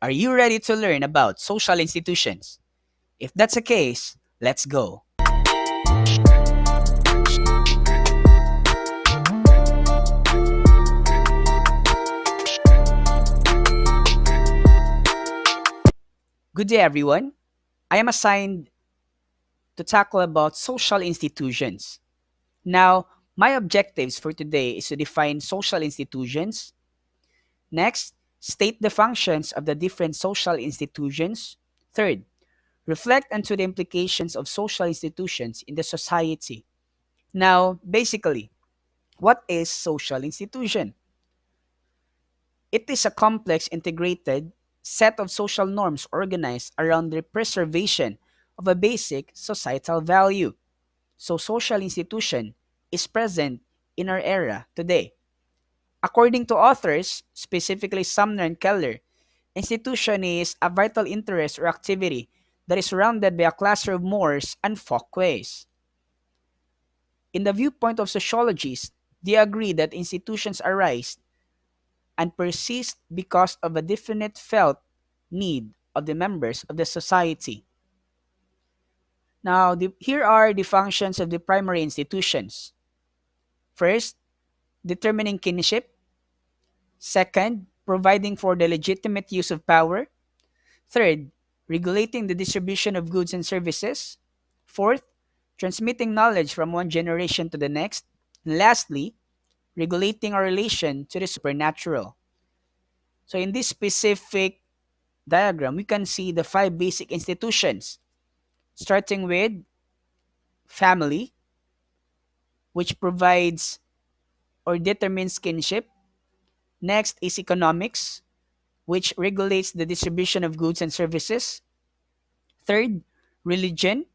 Are you ready to learn about social institutions? If that's the case, let's go. Good day, everyone. I am assigned to tackle about social institutions. Now, my objectives for today is to define social institutions. Next, state the functions of the different social institutions. Third, reflect onto the implications of social institutions in the society. Now, basically, what is social institution? It is a complex, integrated set of social norms organized around the preservation of a basic societal value. So, social institution is present in our era today. According to authors, specifically Sumner and Keller, institution is a vital interest or activity that is surrounded by a cluster of mores and folkways. In the viewpoint of sociologists, they agree that institutions arise and persist because of a definite felt need of the members of the society. Now, here are the functions of the primary institutions. First, determining kinship. Second, providing for the legitimate use of power. Third, regulating the distribution of goods and services. Fourth, transmitting knowledge from one generation to the next. And lastly, regulating our relation to the supernatural. So, in this specific diagram, we can see the five basic institutions, starting with family, which provides or determines kinship. Next is economics, which regulates the distribution of goods and services. Third, religion.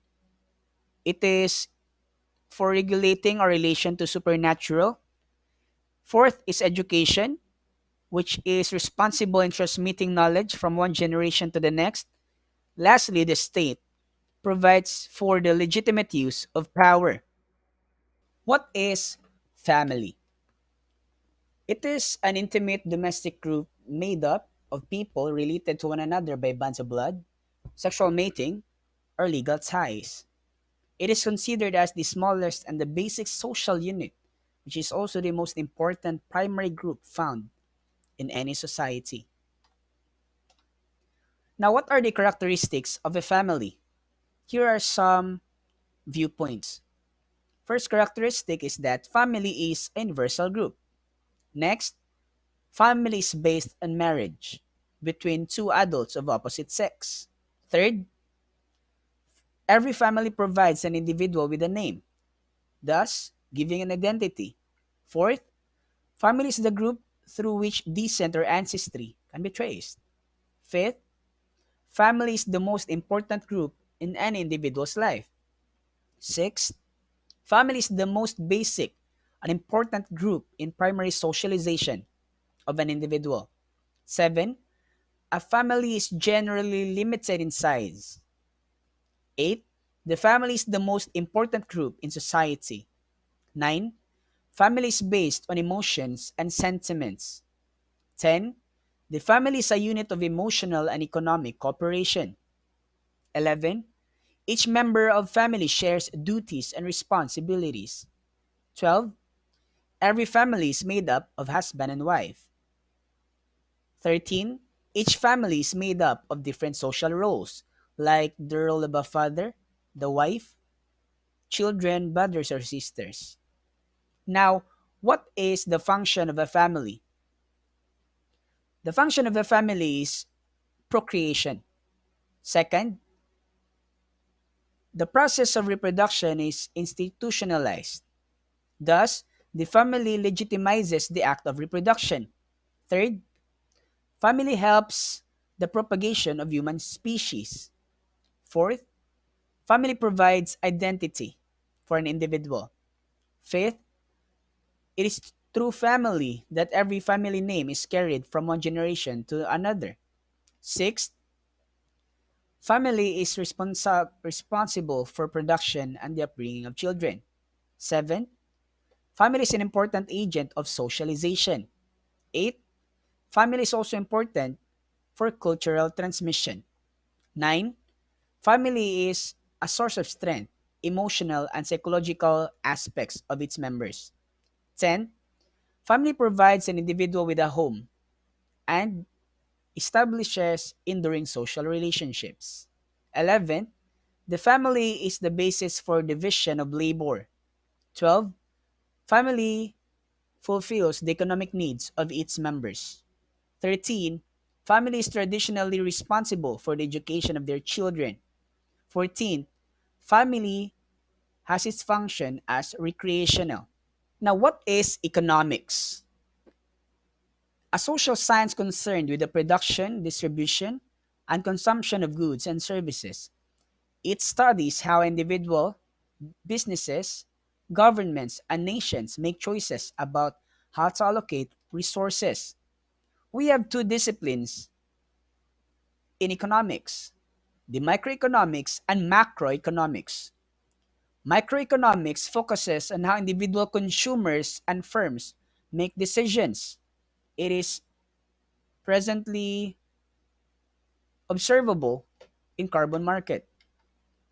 It is for regulating our relation to supernatural. Fourth is education, which is responsible in transmitting knowledge from one generation to the next. Lastly, the state provides for the legitimate use of power. What is family? It is an intimate domestic group made up of people related to one another by bonds of blood, sexual mating, or legal ties. It is considered as the smallest and the basic social unit, which is also the most important primary group found in any society. Now, what are the characteristics of a family? Here are some viewpoints. First characteristic is that family is a universal group. Next, family is based on marriage between two adults of opposite sex. Third, every family provides an individual with a name, thus giving an identity. Fourth, family is the group through which descent or ancestry can be traced. Fifth, family is the most important group in any individual's life. Sixth, family is the most basic and important group in primary socialization of an individual. Seven, a family is generally limited in size. Eight, the family is the most important group in society. Nine, family is based on emotions and sentiments. 10. The family is a unit of emotional and economic cooperation. 11. Each member of family shares duties and responsibilities. 12. Every family is made up of husband and wife. 13. Each family is made up of different social roles, like the role of a father, the wife, children, brothers or sisters. Now, what is the function of a family? The function of a family is procreation. Second, the process of reproduction is institutionalized. Thus, the family legitimizes the act of reproduction. Third, family helps the propagation of human species. Fourth, family provides identity for an individual. Fifth, it is through family that every family name is carried from one generation to another. Sixth, family is responsible for production and the upbringing of children. Seven, family is an important agent of socialization. Eight, family is also important for cultural transmission. 9. Family is a source of strength, emotional, and psychological aspects of its members. 10. Family provides an individual with a home and establishes enduring social relationships. 11. The family is the basis for division of labor. 12. Family fulfills the economic needs of its members. 13. Family is traditionally responsible for the education of their children. 14. Family has its function as recreational. Now, what is economics? A social science concerned with the production, distribution, and consumption of goods and services. It studies how individual, businesses, governments, and nations make choices about how to allocate resources. We have two disciplines in economics: the microeconomics and macroeconomics. Microeconomics focuses on how individual consumers and firms make decisions. It is presently observable in carbon market.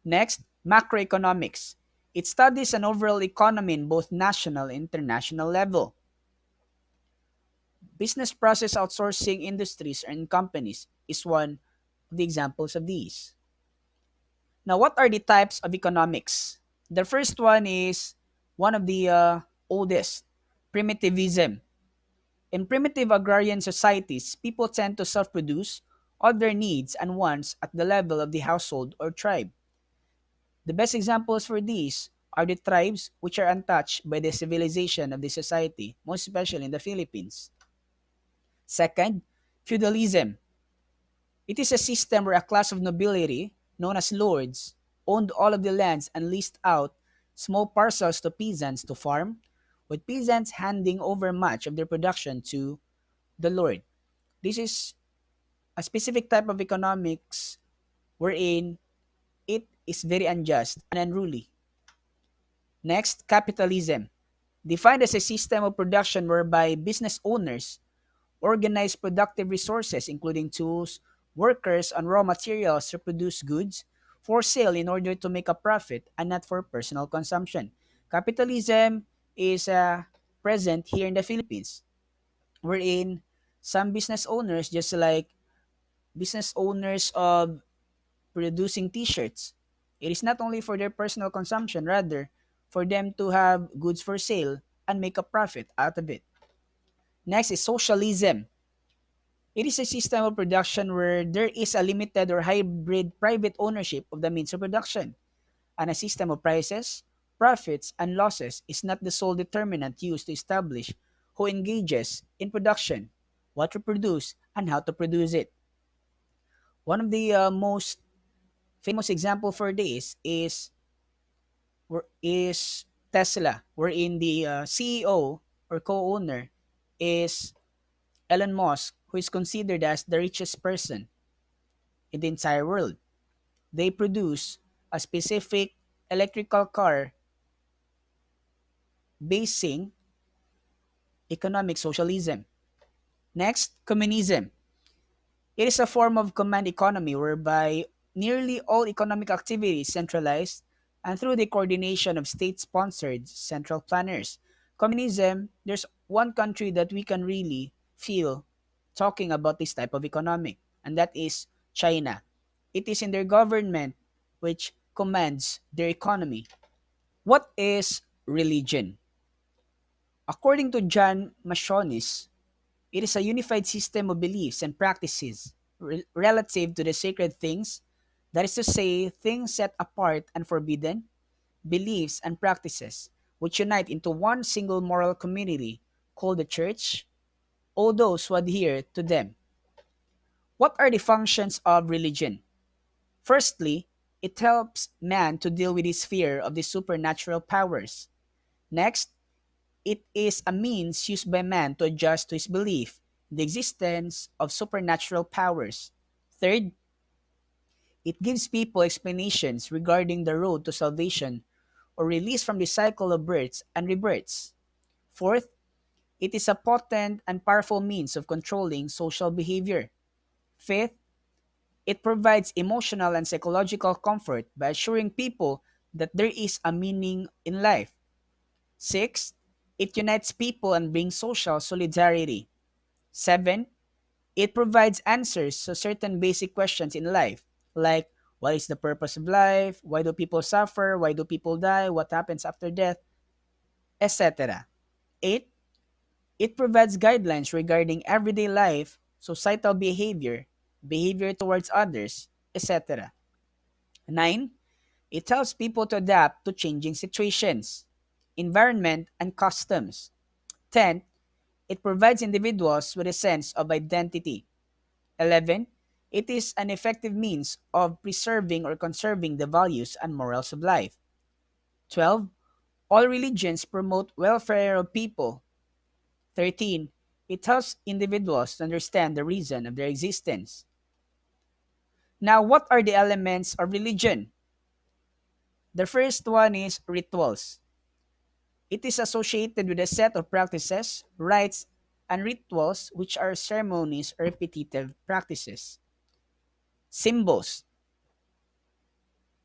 Next, macroeconomics. It studies an overall economy in both national and international level. Business process outsourcing industries and companies is one of the examples of these. Now, what are the types of economics? The first one is one of the oldest, primitivism. In primitive agrarian societies, people tend to self produce all their needs and wants at the level of the household or tribe. The best examples for these are the tribes which are untouched by the civilization of the society, most especially in the Philippines. Second, feudalism. It is a system where a class of nobility, known as lords, owned all of the lands and leased out small parcels to peasants to farm, with peasants handing over much of their production to the lord. This is a specific type of economics wherein it is very unjust and unruly. Next, capitalism. Defined as a system of production whereby business owners organize productive resources, including tools, workers, and raw materials to produce goods for sale in order to make a profit and not for personal consumption. Capitalism is present here in the Philippines, wherein some business owners, just like business owners of producing t-shirts, it is not only for their personal consumption, rather for them to have goods for sale and make a profit out of it. Next is socialism. It is a system of production where there is a limited or hybrid private ownership of the means of production, and a system of prices, profits, and losses is not the sole determinant used to establish who engages in production, what to produce, and how to produce it. One of the most famous example for this is Tesla, wherein the CEO or co-owner is Elon Musk, who is considered as the richest person in the entire world. They produce a specific electrical car basing economic socialism. Next, communism. It is a form of command economy whereby nearly all economic activity is centralized and through the coordination of state-sponsored central planners. Communism, there's one country that we can really feel talking about this type of economic, and that is China. It is in their government which commands their economy. What is religion? According to John Mashonis, it is a unified system of beliefs and practices relative to the sacred things, that is to say, things set apart and forbidden, beliefs and practices, which unite into one single moral community called the Church, all those who adhere to them. What are the functions of religion? Firstly, it helps man to deal with his fear of the supernatural powers. Next, it is a means used by man to adjust to his belief in the existence of supernatural powers. Third, it gives people explanations regarding the road to salvation or release from the cycle of births and rebirths. Fourth, it is a potent and powerful means of controlling social behavior. Fifth, it provides emotional and psychological comfort by assuring people that there is a meaning in life. Six, it unites people and brings social solidarity. Seven, it provides answers to certain basic questions in life, like what is the purpose of life, why do people suffer, why do people die, what happens after death, etc. Eight, it provides guidelines regarding everyday life, societal behavior, behavior towards others, etc. 9. It helps people to adapt to changing situations, environment, and customs. 10. It provides individuals with a sense of identity. 11. It is an effective means of preserving or conserving the values and morals of life. 12. All religions promote welfare of people. 13. It helps individuals to understand the reason of their existence. Now, what are the elements of religion? The first one is rituals. It is associated with a set of practices, rites, and rituals which are ceremonies or repetitive practices. Symbols.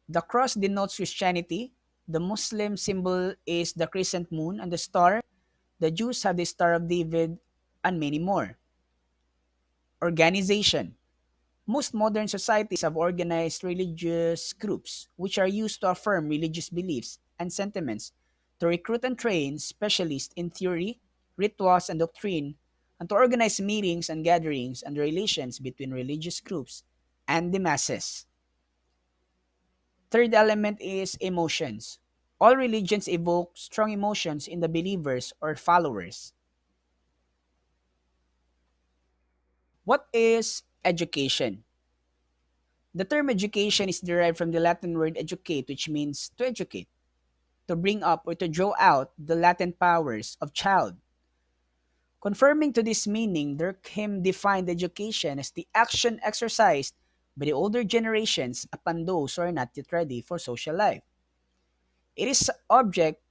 The cross denotes Christianity. The Muslim symbol is the crescent moon and the star. The Jews have the Star of David, and many more. Organization. Most modern societies have organized religious groups, which are used to affirm religious beliefs and sentiments, to recruit and train specialists in theory, rituals, and doctrine, and to organize meetings and gatherings and the relations between religious groups and the masses. Third element is emotions. All religions evoke strong emotions in the believers or followers. What is education? The term education is derived from the Latin word educate, which means to educate, to bring up or to draw out the latent powers of child. Confirming to this meaning, Durkheim defined education as the action exercised by the older generations upon those who are not yet ready for social life. It is object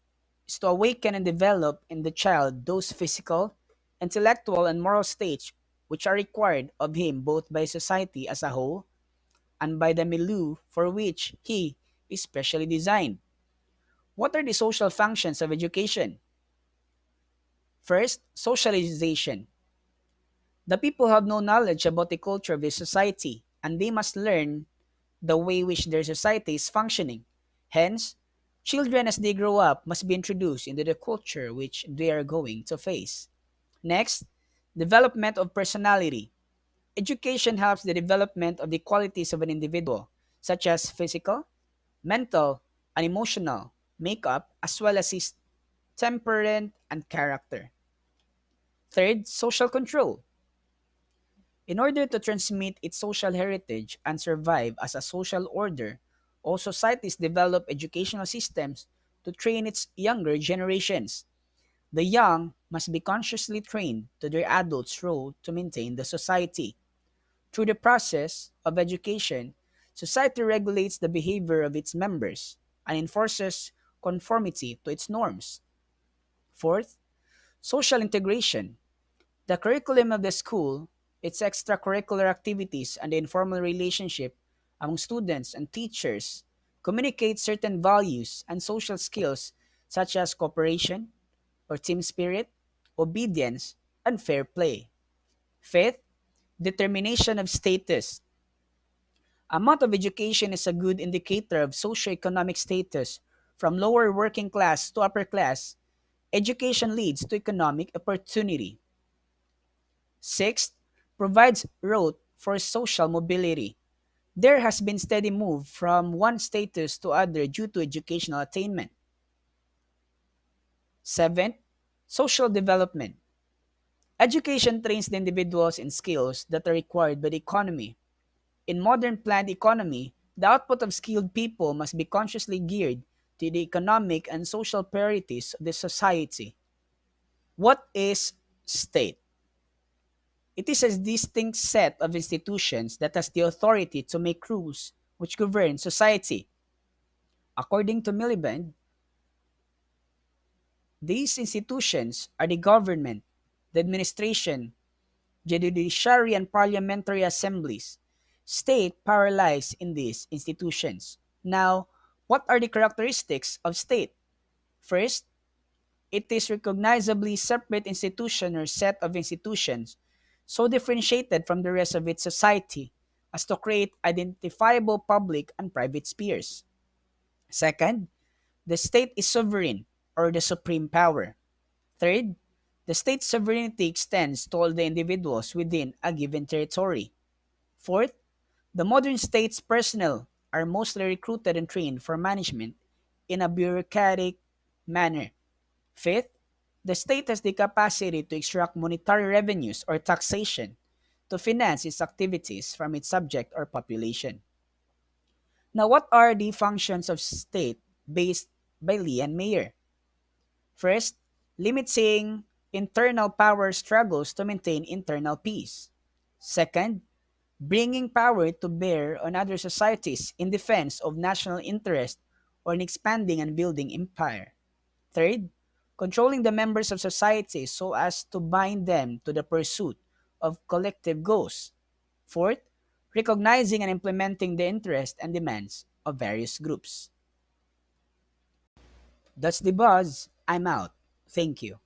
is to awaken and develop in the child those physical, intellectual, and moral states which are required of him both by society as a whole and by the milieu for which he is specially designed. What are the social functions of education? First, socialization. The people have no knowledge about the culture of their society, and they must learn the way which their society is functioning. Hence, children as they grow up must be introduced into the culture which they are going to face. Next, development of personality. Education helps the development of the qualities of an individual, such as physical, mental, and emotional makeup, as well as his temperament and character. Third, social control. In order to transmit its social heritage and survive as a social order, all societies develop educational systems to train its younger generations. The young must be consciously trained to their adults' role to maintain the society. Through the process of education, society regulates the behavior of its members and enforces conformity to its norms. Fourth, social integration. The curriculum of the school, its extracurricular activities, and the informal relationship among students and teachers communicate certain values and social skills such as cooperation or team spirit, obedience, and fair play. Fifth, determination of status. Amount of education is a good indicator of socioeconomic status. From lower working class to upper class, education leads to economic opportunity. Sixth, provides route for social mobility. There has been steady move from one status to other due to educational attainment. Seventh, social development. Education trains the individuals in skills that are required by the economy. In modern planned economy, the output of skilled people must be consciously geared to the economic and social priorities of the society. What is state? It is a distinct set of institutions that has the authority to make rules which govern society. According to Miliband, these institutions are the government, the administration, judiciary and parliamentary assemblies. State power lies in these institutions. Now, what are the characteristics of state? First, it is recognizably separate institution or set of institutions, so differentiated from the rest of its society as to create identifiable public and private spheres. Second, the state is sovereign or the supreme power. Third, the state's sovereignty extends to all the individuals within a given territory. Fourth, the modern state's personnel are mostly recruited and trained for management in a bureaucratic manner. Fifth, the state has the capacity to extract monetary revenues or taxation to finance its activities from its subject or population. Now, what are the functions of state based by Lee and Mayer? First, limiting internal power struggles to maintain internal peace. Second, bringing power to bear on other societies in defense of national interest or in expanding and building empire. Third, controlling the members of society so as to bind them to the pursuit of collective goals. Fourth, recognizing and implementing the interests and demands of various groups. That's the buzz. I'm out. Thank you.